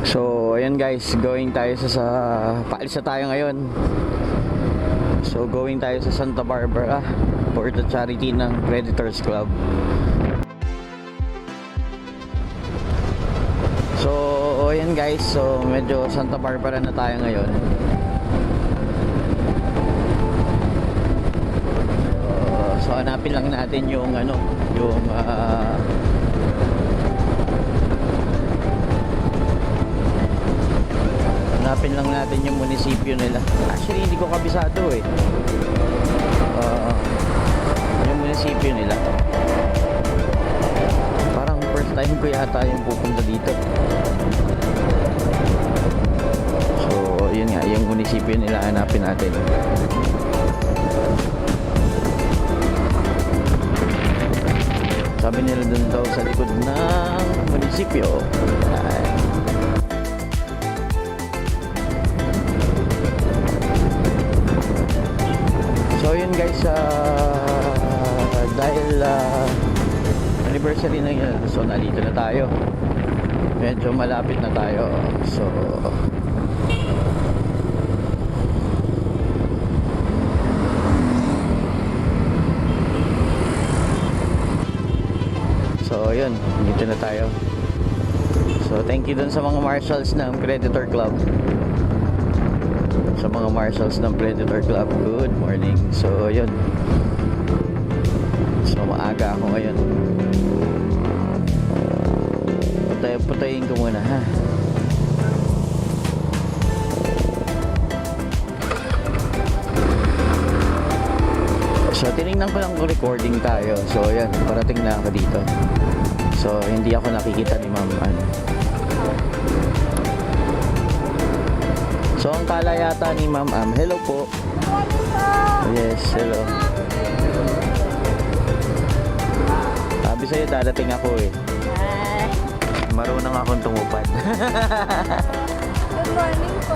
So ayan guys, going tayo paalis na tayo ngayon. So going tayo sa Santa Barbara for the charity ng Predators Club. So ayan guys, so medyo Santa Barbara na tayo ngayon. So hanapin lang natin yung hanapin lang natin yung munisipyo nila. Actually hindi ko kabisado eh. Yung munisipyo nila. Parang first time ko yata yung pupunta dito. So yun nga, yung munisipyo nila hanapin natin. Sabi nila dun daw sa likod ng munisipyo. So yun guys, dahil anniversary na yun, so nandito na tayo. Medyo malapit na tayo. So yun, dito na tayo. So thank you dun sa mga marshals ng Predator Club. Sa mga marshals ng Predator Club, good morning. So yun, so maaga ako ngayon. Putayin ko muna ha. So tinignan ko lang kung recording tayo. So yan, parating na ako dito. So hindi ako nakikita ni ma'am So ang kala yata ni ma'am hello po. Yes, hello. Sabi sa'yo dadating ako eh. Marunong akong tumupad. Good morning po.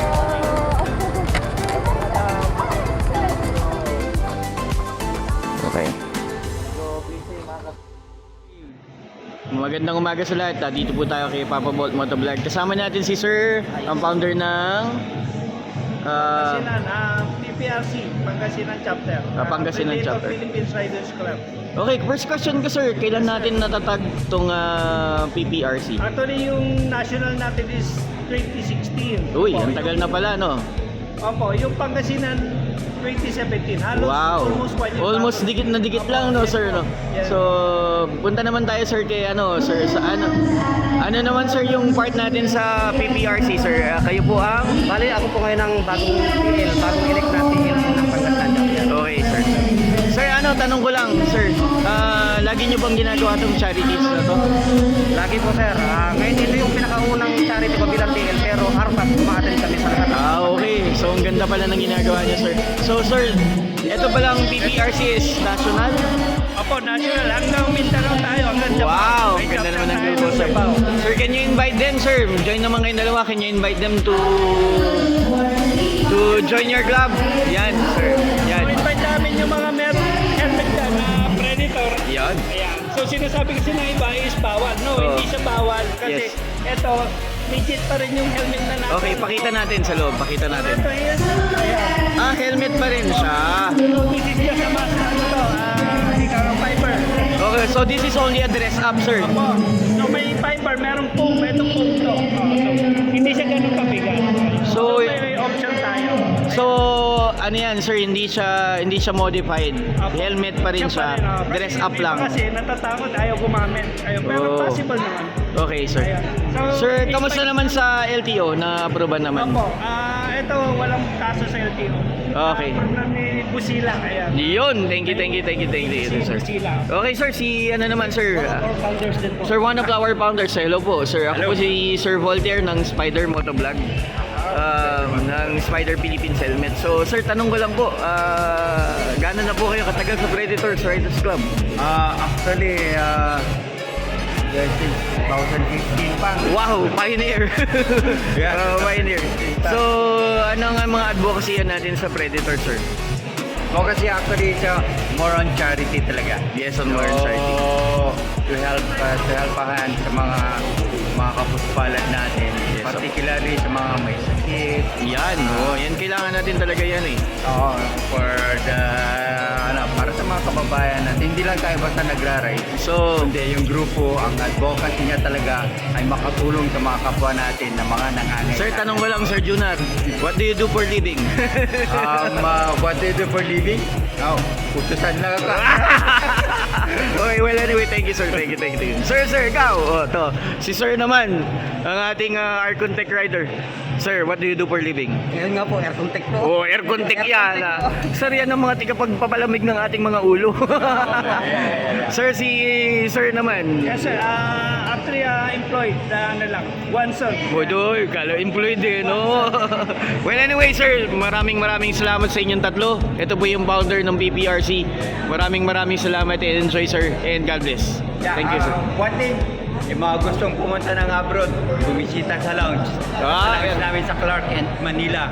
Okay. Magandang umaga sa lahat. Dito po tayo kay Papa Bolt Motovlog. Kasama natin si Sir, ang founder ng Pangasinan, PPRC, Pangasinan Chapter. Pangasinan Chapter. Philippines Riders Club. Okay, first question ko sir, kailan natin natatag tong PPRC? Actually, yung national natin is 2016. Uy, Opo, ang tagal na pala no? Opo, yung Pangasinan 2017. Halos Wow. almost 1 year. Almost bago. dikit na dikit lang no sir no. Yes. So, punta naman tayo sir kay sir sa ano naman sir yung part natin sa PPRC sir. Kayo po ang Bali, ako po ngayon ang bagong elect na PL ng Pangasinan Chapter. okay sir. Sir, tanong ko lang sir. Lagi niyo bang ginagawa tong charities na to? Lagi po sir, ngayon ito yung pinakaunang charity ko bilang PL pero harap umaattend kami sa lahat. Okay. So, ang ganda pala ng ginagawa niyo sir. So sir, ito palang PPRC is national? Opo, national. Hanggang Mindanao tayo. Hanggang Japan. Wow! May Ganda chapter naman ng tayo grupo sa sir. Davao. Sir, can you invite them sir? Join naman kayong dalawa. Can you invite them to join your club? Yan sir. Yan. So, invite namin yung mga meron helmet dyan na Predator. Yan. Ayan. So, sinasabi kasi ng iba is bawal. No, Oo. hindi siya bawal. Kasi Yes. ito, legit pa rin yung helmet na natin. Okay, pakita natin sa loob. Pakita natin. Ito is, ayan. Helmet pa rin siya. Legit siya sa mask na ano to. Ikaw ng fiber. Okay, so this is only a dress up sir. Opo. So, may fiber, merong foam. Itong foam to. So, hindi siya ganun kabigat. So, may option tayo. So, ano yan sir, hindi siya modified. Opo. Helmet pa rin siya. pa rin, Dress Kasi up may iba lang. Kasi natatakot, ayaw gumamit. Pero Oh. possible naman. Okay sir. Ayan. So, Sir, expect- kamusta naman sa LTO na aproban naman? Opo, ito walang kaso sa LTO. Okay. Program ni Busila, ayan. Yun, thank you sir. Busila. Okay sir, ano naman sir? Our founders din po. Sir, one of our founders. Hello po sir. Ako po si Sir Voltaire ng Spider Motovlog. Ng Spider Philippines Helmet. So sir, tanong ko lang po, gaano na po kayo katagal sa Predators Riders Club? Actually, since 2015 pa. Wow, pioneer. Pioneer. So, ano nga mga advocacy natin sa Predator, sir? So kasi actually siya more on charity talaga. Yes, on more charity. To help a hand sa mga kapuspalad natin. particularly sa mga may sakit. Yan, yan kailangan natin talaga yan eh. Oo, for the, para sa mga kababayan natin, hindi lang tayo basta nagra-ride. So, Hindi, yung grupo, ang advocacy niya talaga ay makatulong sa mga kapwa natin na mga nangangailangan. sir, tanong ko lang, Sir Junar, what do you do for living? What do you do for living? Oh, utusan lang ako. Okay, well anyway, thank you sir, thank you. Sir, ikaw, to. Si sir naman, ang ating Arcontech rider. Sir, what do you do for living? Ngayon nga po, aircon tech po. Aircon tech yan. Sir, yan ang mga tigapagpapalamig ng ating mga ulo. Sir, si sir naman. Yes sir, actually employed, one son. Bodoy, kala employed din, no? Well anyway sir, maraming salamat sa inyong tatlo. Ito po yung founder ng BPRC. Maraming salamat and enjoy sir, and God bless. Thank you sir. One thing, yung mga gustong pumunta ng abroad, bumisita sa lounge. Sa yan. namin sa Clark and Manila.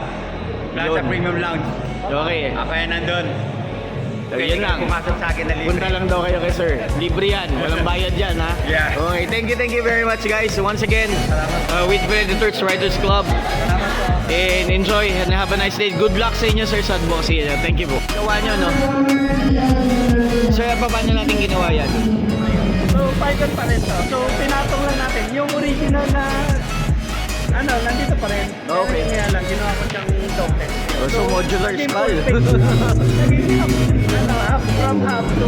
Plaza Yun. Premium Lounge. Okay. Kaya nandun. Yun lang. Pumasok sa akin na libre. Punta lang daw kayo kay sir. Libre yan. Walang bayad yan, ha? Yeah. Okay, thank you very much, guys. Once again, with Predators Riders Club. And enjoy and have a nice day. Good luck sa inyo, sir, sa advocacy. Thank you po. Gawa nyo, no? Sir, paano natin ginawa yan? So, Python pa rin to. So, pinatong lang natin. Yung original na, nandito pa rin. Okay. Kaya lang, ginawa ko siyang duplex. So, modular naging style. full face. Naging half, from half to